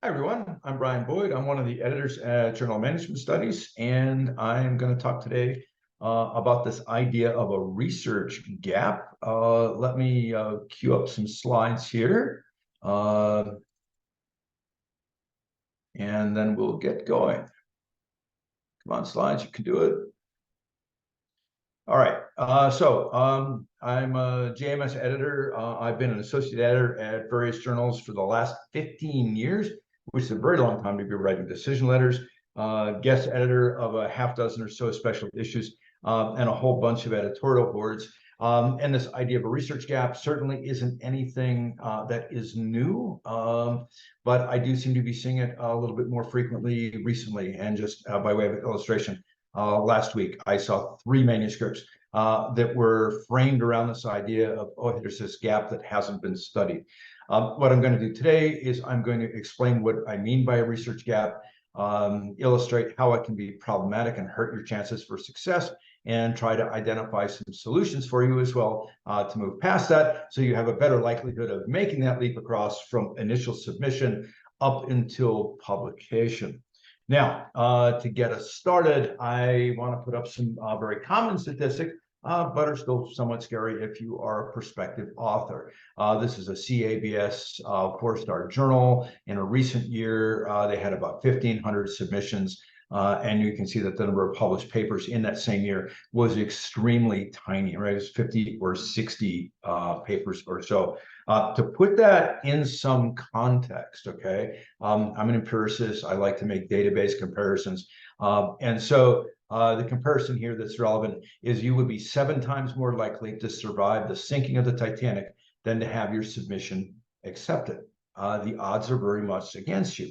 Hi, everyone. I'm Brian Boyd. I'm one of the editors at Journal Management Studies, and I'm going to talk today about this idea of a research gap. Let me cue up some slides here, and then we'll get going. Come on, slides, you can do it. All right, I'm a JMS editor. I've been an associate editor at various journals for the last 15 years, which is a very long time to be writing decision letters. Guest editor of a half dozen or so special issues and a whole bunch of editorial boards. And this idea of a research gap certainly isn't anything that is new, but I do seem to be seeing it a little bit more frequently recently. And just by way of illustration, last week, I saw 3 manuscripts that were framed around this idea of, oh, there's this gap that hasn't been studied. What I'm going to do today is I'm going to explain what I mean by a research gap, illustrate how it can be problematic and hurt your chances for success, and try to identify some solutions for you as well to move past that so you have a better likelihood of making that leap across from initial submission up until publication. Now, to get us started, I want to put up some very common statistics, but are still somewhat scary if you are a prospective author. This is a CABS 4-star journal. In a recent year, they had about 1,500 submissions. And you can see that the number of published papers in that same year was extremely tiny, right? It's 50 or 60 papers or so. To put that in some context, okay, I'm an empiricist. I like to make database comparisons. And so the comparison here that's relevant is you would be 7 times more likely to survive the sinking of the Titanic than to have your submission accepted. The odds are very much against you.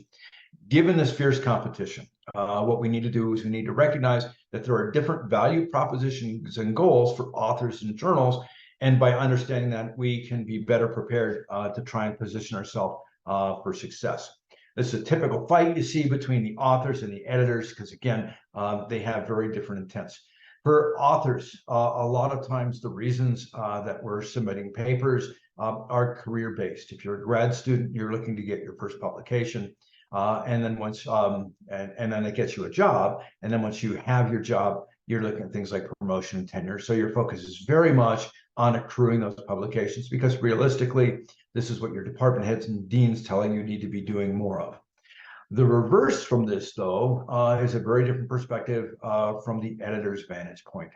Given this fierce competition, what we need to do is we need to recognize that there are different value propositions and goals for authors and journals. And by understanding that, we can be better prepared to try and position ourselves for success. This is a typical fight you see between the authors and the editors, because again, they have very different intents. For authors, a lot of times the reasons that we're submitting papers are career-based. If you're a grad student, you're looking to get your first publication. And then once and then it gets you a job, and then once you have your job, you're looking at things like promotion and tenure. So your focus is very much on accruing those publications, because realistically, this is what your department heads and deans telling you need to be doing more of. The reverse from this, though, is a very different perspective from the editor's vantage point.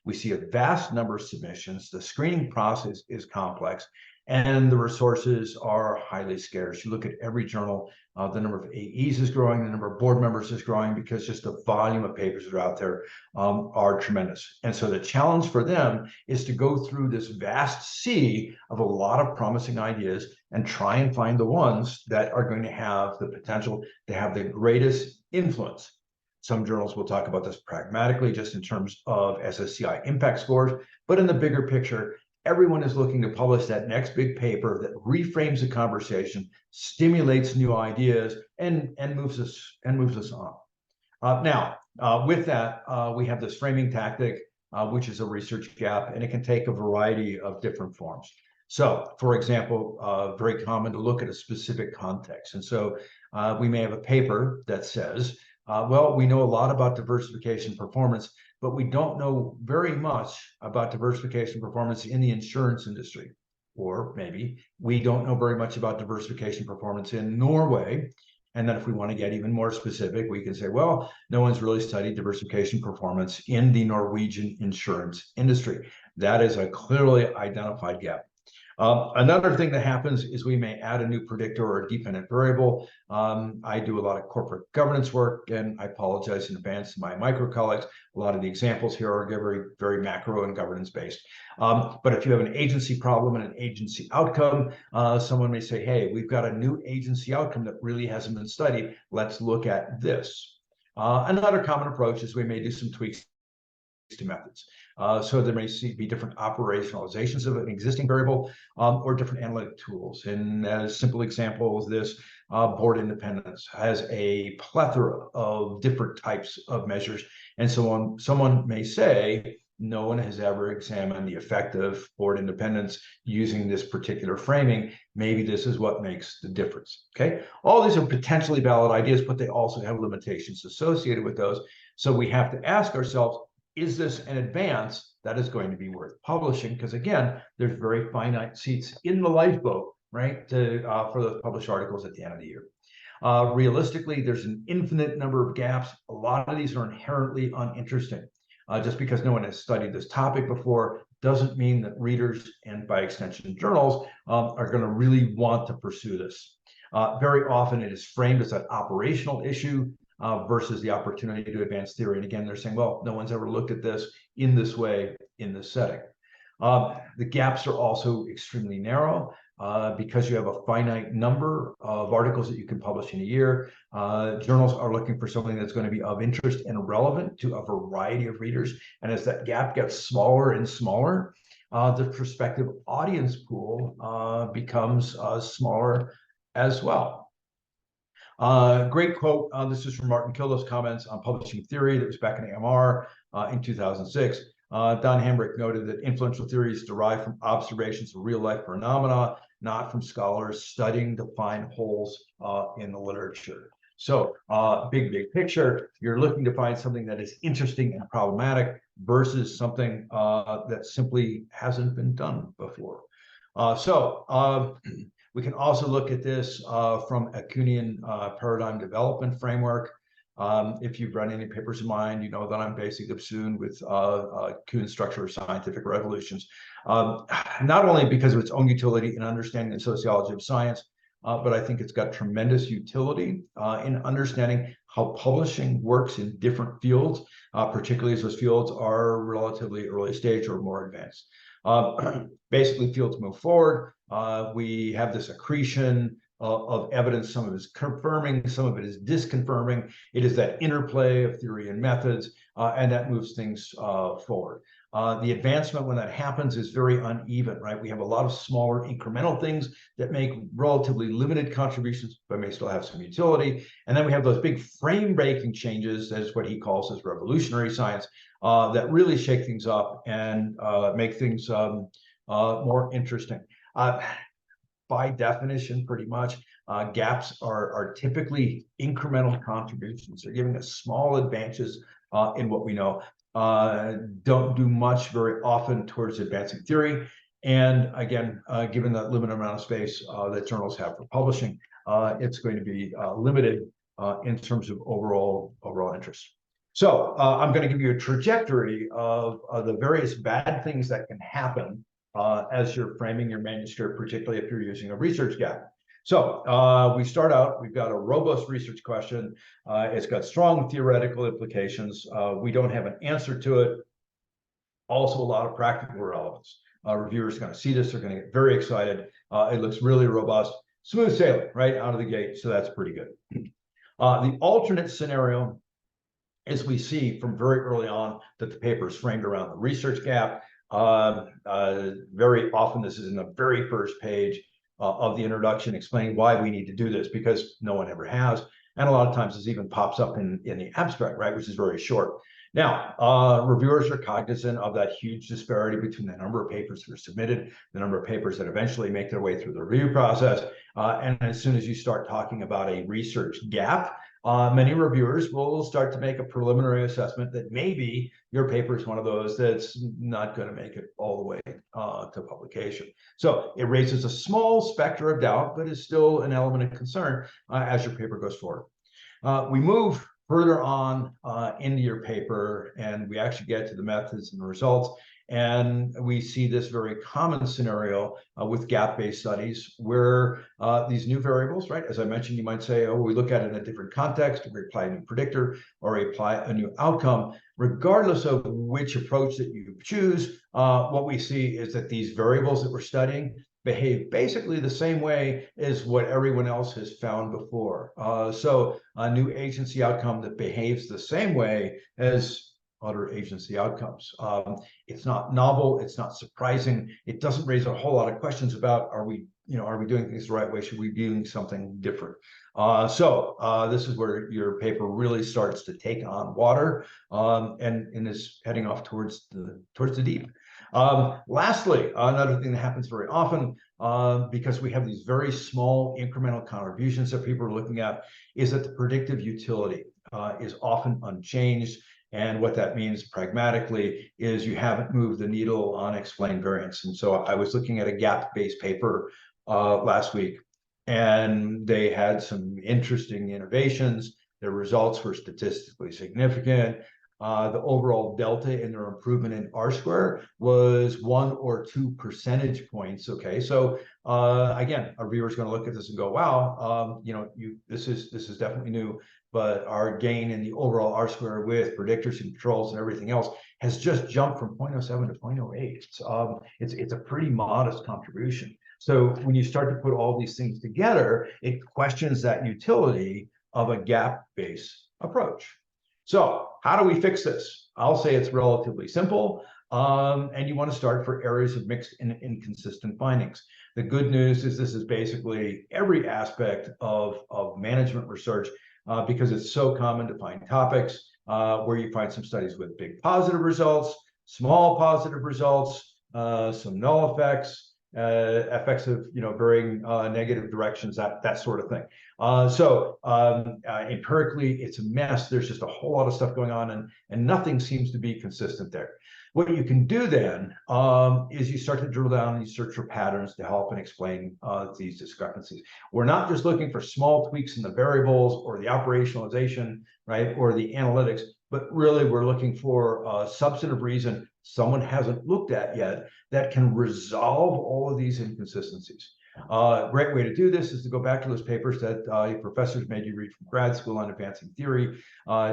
We see a vast number of submissions. The screening process is complex, and the resources are highly scarce. You look at every journal, the number of AEs is growing, the number of board members is growing, because just the volume of papers that are out there are tremendous. And so the challenge for them is to go through this vast sea of a lot of promising ideas and try and find the ones that are going to have the potential to have the greatest influence. Some journals will talk about this pragmatically, just in terms of SSCI impact scores, but in the bigger picture, everyone is looking to publish that next big paper that reframes the conversation, stimulates new ideas, and moves us on. With that, we have this framing tactic, which is a research gap, and it can take a variety of different forms. So, for example, very common to look at a specific context. And so we may have a paper that says, well, we know a lot about diversification performance, but we don't know very much about diversification performance in the insurance industry. Or maybe we don't know very much about diversification performance in Norway. And then if we want to get even more specific, we can say, well, no one's really studied diversification performance in the Norwegian insurance industry. That is a clearly identified gap. Another thing that happens is we may add a new predictor or a dependent variable. I do a lot of corporate governance work, and I apologize in advance to my micro colleagues. A lot of the examples here are very, very macro and governance based. But if you have an agency problem and an agency outcome, someone may say, hey, we've got a new agency outcome that really hasn't been studied. Let's look at this. Another common approach is we may do some tweaks to methods. So there may be different operationalizations of an existing variable or different analytic tools. And as simple examples, this board independence has a plethora of different types of measures. And so on. Someone may say, no one has ever examined the effect of board independence using this particular framing. Maybe this is what makes the difference. Okay, all these are potentially valid ideas, but they also have limitations associated with those. So we have to ask ourselves, is this an advance that is going to be worth publishing? Because again, there's very finite seats in the lifeboat, right, for those published articles at the end of the year. Realistically, there's an infinite number of gaps. A lot of these are inherently uninteresting. Just because no one has studied this topic before doesn't mean that readers, and by extension journals, are going to really want to pursue this. Very often it is framed as an operational issue versus the opportunity to advance theory. And again, they're saying, well, no one's ever looked at this in this way, in this setting. The gaps are also extremely narrow because you have a finite number of articles that you can publish in a year. Journals are looking for something that's going to be of interest and relevant to a variety of readers. And as that gap gets smaller and smaller, the prospective audience pool becomes smaller as well. Great quote. This is from Martin Kildo's comments on publishing theory that was back in AMR in 2006. Don Hambrick noted that influential theories derive from observations of real-life phenomena, not from scholars studying to find holes in the literature. So big picture, you're looking to find something that is interesting and problematic versus something that simply hasn't been done before. We can also look at this from a Kuhnian paradigm development framework. If you've read any papers of mine, you know that I'm basically obsessed with Kuhn's structure of scientific revolutions, not only because of its own utility in understanding the sociology of science, but I think it's got tremendous utility in understanding how publishing works in different fields, particularly as those fields are relatively early stage or more advanced. Basically, fields move forward. We have this accretion of evidence. Some of it is confirming, some of it is disconfirming. It is that interplay of theory and methods, and that moves things forward. The advancement when that happens is very uneven, right? We have a lot of smaller incremental things that make relatively limited contributions, but may still have some utility. And then we have those big frame-breaking changes, as what he calls as revolutionary science, that really shake things up and make things more interesting. By definition, pretty much, gaps are typically incremental contributions. They're giving us small advances in what we know. Don't do much very often towards advancing theory. And again, given that limited amount of space that journals have for publishing, it's going to be limited in terms of overall interest. So I'm going to give you a trajectory of the various bad things that can happen as you're framing your manuscript, particularly if you're using a research gap. So we start out, we've got a robust research question. It's got strong theoretical implications. We don't have an answer to it. Also a lot of practical relevance. Reviewers are going to see this, they're going to get very excited. It looks really robust, smooth sailing right out of the gate. So that's pretty good. The alternate scenario is we see from very early on that the paper is framed around the research gap. Very often this is in the very first page of the introduction, explaining why we need to do this, because no one ever has. And a lot of times this even pops up in the abstract, right, which is very short. Now, reviewers are cognizant of that huge disparity between the number of papers that are submitted, the number of papers that eventually make their way through the review process. And as soon as you start talking about a research gap, many reviewers will start to make a preliminary assessment that maybe your paper is one of those that's not going to make it all the way to publication. So it raises a small specter of doubt, but is still an element of concern as your paper goes forward. We move further on into your paper, and we actually get to the methods and the results. And we see this very common scenario with gap-based studies where these new variables, right? As I mentioned, you might say, oh, we look at it in a different context, we apply a new predictor, or we apply a new outcome. Regardless of which approach that you choose, what we see is that these variables that we're studying behave basically the same way as what everyone else has found before. So a new agency outcome that behaves the same way as other agency outcomes. It's not novel, it's not surprising, it doesn't raise a whole lot of questions about are we doing things the right way? Should we be doing something different? This is where your paper really starts to take on water, and is heading off towards the deep. Lastly, another thing that happens very often, because we have these very small incremental contributions that people are looking at, is that the predictive utility is often unchanged. And what that means pragmatically is you haven't moved the needle on explained variance. And so I was looking at a gap-based paper last week, and they had some interesting innovations. Their results were statistically significant. The overall delta in their improvement in R-square was 1 or 2 percentage points. Okay, so again, our viewers are going to look at this and go, "Wow, this is definitely new." But our gain in the overall R-square with predictors and controls and everything else has just jumped from 0.07 to 0.08. It's a pretty modest contribution. So when you start to put all these things together, it questions that utility of a gap-based approach. So how do we fix this? I'll say it's relatively simple, and you want to start for areas of mixed and inconsistent findings. The good news is this is basically every aspect of management research, because it's so common to find topics where you find some studies with big positive results, small positive results, some null effects, effects of varying negative directions, that sort of thing. Empirically, it's a mess. There's just a whole lot of stuff going on, and nothing seems to be consistent there. What you can do then is you start to drill down and you search for patterns to help and explain these discrepancies. We're not just looking for small tweaks in the variables or the operationalization, right, or the analytics, but really we're looking for a substantive reason someone hasn't looked at yet that can resolve all of these inconsistencies. A great way to do this is to go back to those papers that your professors made you read from grad school on advancing theory.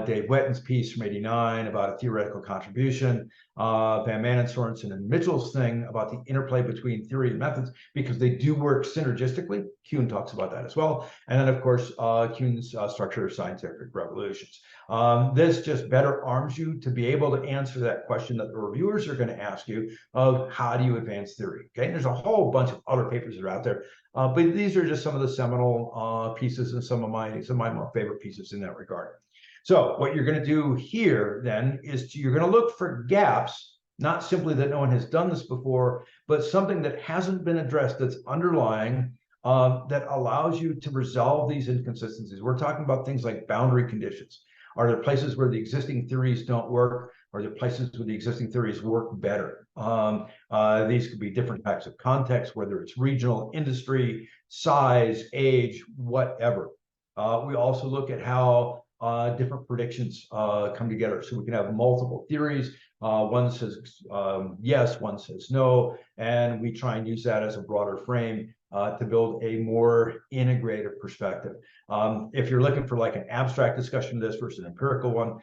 Dave Wetton's piece from '89 about a theoretical contribution, Van Manen, Sorensen, and Mitchell's thing about the interplay between theory and methods, because they do work synergistically. Kuhn talks about that as well. And then, of course, Kuhn's structure of scientific revolutions. This just better arms you to be able to answer that question that the reviewers are going to ask you of how do you advance theory. Okay, and there's a whole bunch of other papers that are out there, but these are just some of the seminal pieces and some of my more favorite pieces in that regard. So what you're going to do here then is you're going to look for gaps, not simply that no one has done this before, but something that hasn't been addressed that's underlying, that allows you to resolve these inconsistencies. We're talking about things like boundary conditions. Are there places where the existing theories don't work? Are there places where the existing theories work better? These could be different types of contexts, whether it's regional, industry, size, age, whatever. We also look at how different predictions come together. So we can have multiple theories. One says yes, one says no, and we try and use that as a broader frame to build a more integrated perspective. If you're looking for like an abstract discussion of this versus an empirical one,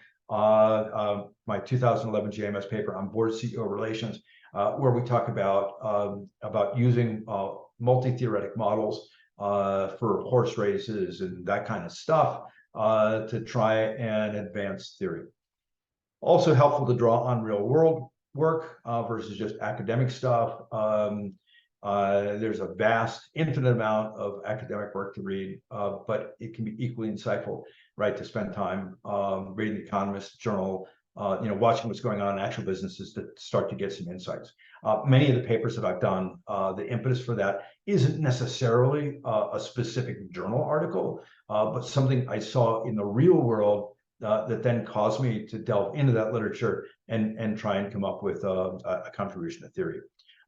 my 2011 JMS paper on board CEO relations, where we talk about using multi-theoretic models for horse races and that kind of stuff to try and advance theory. Also helpful to draw on real world work versus just academic stuff. There's a vast, infinite amount of academic work to read, but it can be equally insightful, right, to spend time reading The Economist journal, watching what's going on in actual businesses to start to get some insights. Many of the papers that I've done, the impetus for that isn't necessarily a specific journal article, but something I saw in the real world that then caused me to delve into that literature and try and come up with a contribution to theory.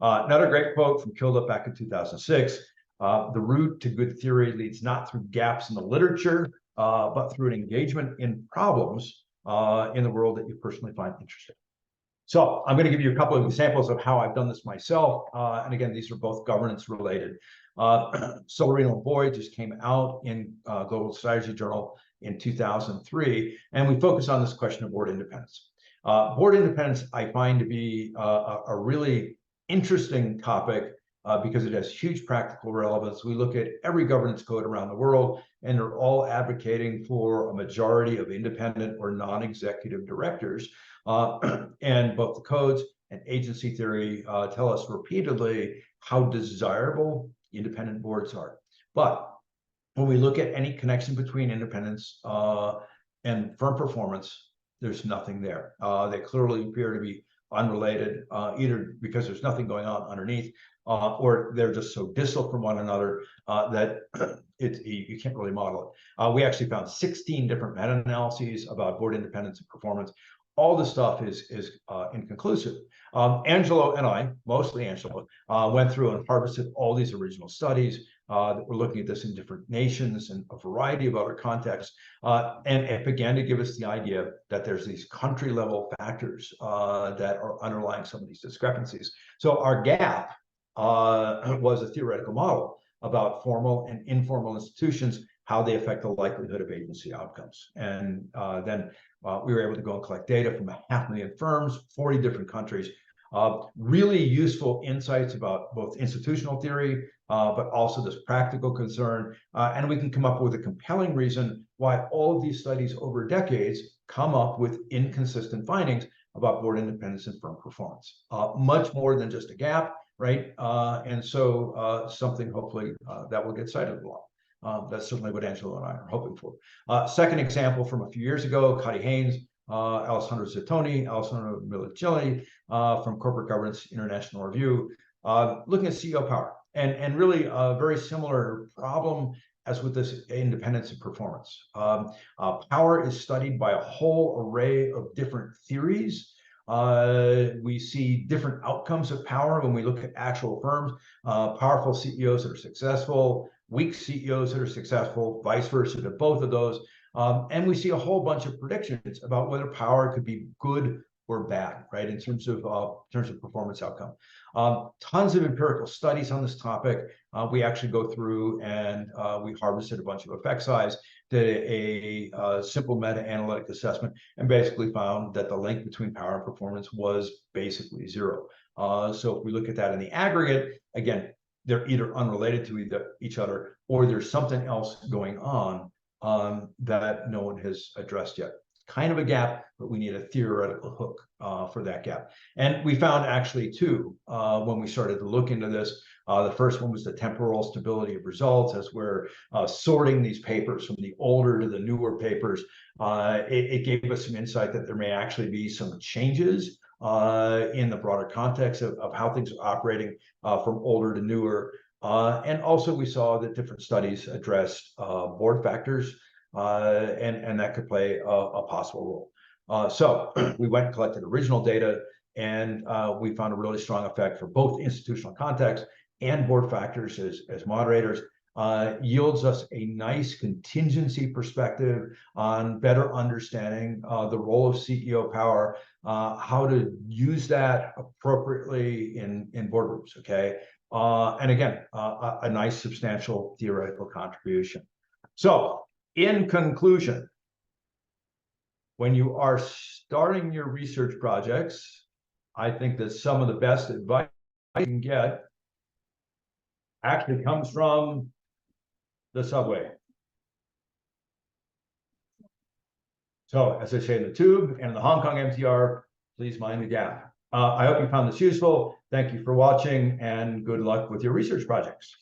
Another great quote from Kilduff back in 2006, the route to good theory leads not through gaps in the literature, but through an engagement in problems in the world that you personally find interesting. So I'm going to give you a couple of examples of how I've done this myself. And again, these are both governance related. Solarino and Boyd just came out in Global Strategy Journal in 2003, and we focus on this question of board independence. Board independence I find to be a really interesting topic because it has huge practical relevance. We look at every governance code around the world, and they're all advocating for a majority of independent or non-executive directors. And both the codes and agency theory tell us repeatedly how desirable independent boards are. But when we look at any connection between independence and firm performance, there's nothing there. They clearly appear to be unrelated, either because there's nothing going on underneath, or they're just so distal from one another that you can't really model it. We actually found 16 different meta-analyses about board independence and performance. All this stuff is inconclusive. Angelo and I, mostly Angelo, went through and harvested all these original studies that were looking at this in different nations and a variety of other contexts. And it began to give us the idea that there's these country level factors that are underlying some of these discrepancies. So our gap was a theoretical model about formal and informal institutions, how they affect the likelihood of agency outcomes. And then we were able to go and collect data from 500,000 firms, 40 different countries. Really useful insights about both institutional theory, but also this practical concern. And we can come up with a compelling reason why all of these studies over decades come up with inconsistent findings about board independence and firm performance. Much more than just a gap, right? And so something hopefully that will get cited a lot. That's certainly what Angelo and I are hoping for. Second example from a few years ago, Cuddy Haynes, Alessandro Zittoni, Alessandro Milicilli from Corporate Governance International Review, looking at CEO power. And really a very similar problem as with this independence and performance. Power is studied by a whole array of different theories. We see different outcomes of power when we look at actual firms, powerful CEOs that are successful, weak CEOs that are successful, vice versa to both of those. And we see a whole bunch of predictions about whether power could be good or bad, right, in terms of performance outcome. Tons of empirical studies on this topic. We actually go through and we harvested a bunch of effect size, did a simple meta-analytic assessment, and basically found that the link between power and performance was basically zero. So if we look at that in the aggregate, again, they're either unrelated to each other, or there's something else going on that no one has addressed yet. Kind of a gap, but we need a theoretical hook for that gap. And we found actually two when we started to look into this. The first one was the temporal stability of results, as we're sorting these papers from the older to the newer papers. It gave us some insight that there may actually be some changes in the broader context of how things are operating from older to newer. And also we saw that different studies addressed board factors, and that could play a possible role. So we went and collected original data, and we found a really strong effect for both institutional context and board factors as moderators. Yields us a nice contingency perspective on better understanding the role of CEO power, how to use that appropriately in boardrooms, okay? And again, a nice substantial theoretical contribution. So in conclusion, when you are starting your research projects, I think that some of the best advice you can get actually comes from the subway. So as I say in the tube and in the Hong Kong MTR, please mind the gap. I hope you found this useful. Thank you for watching, and good luck with your research projects.